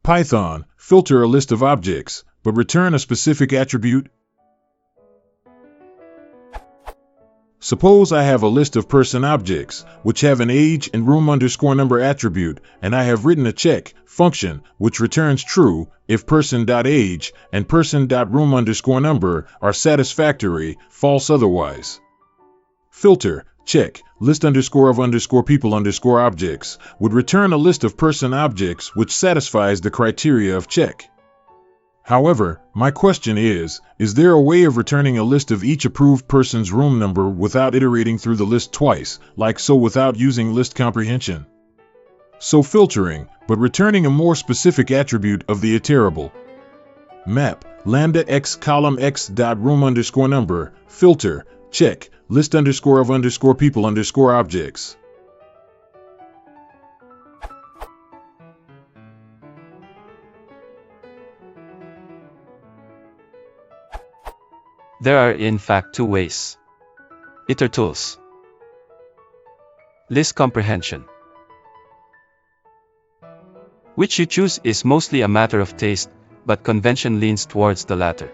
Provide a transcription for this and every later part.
Python, filter a list of objects, but return a specific attribute. Suppose I have a list of person objects, which have an age and room_number attribute, and I have written a check function, which returns true if person.age and person.room_number are satisfactory, false otherwise. Filter, check, list_of_people_objects, would return a list of person objects which satisfies the criteria of check. However, my question is there a way of returning a list of each approved person's room number without iterating through the list twice, like so without using list comprehension? So filtering, but returning a more specific attribute of the iterable. Map, lambda x column x dot room_number, filter, check, list_of_people_objects. There are in fact two ways. itertools. List comprehension. Which you choose is mostly a matter of taste, but convention leans towards the latter.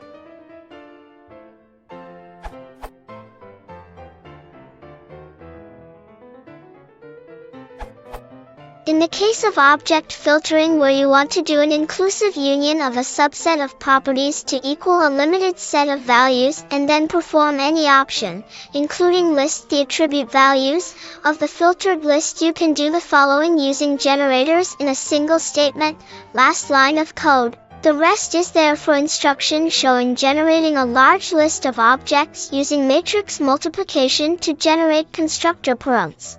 In the case of object filtering, where you want to do an inclusive union of a subset of properties to equal a limited set of values and then perform any option, including list the attribute values of the filtered list, you can do the following using generators in a single statement, last line of code. The rest is there for instruction showing generating a large list of objects using matrix multiplication to generate constructor params.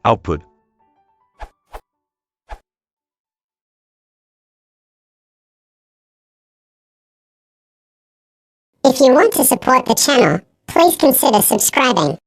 Output. If you want to support the channel, please consider subscribing.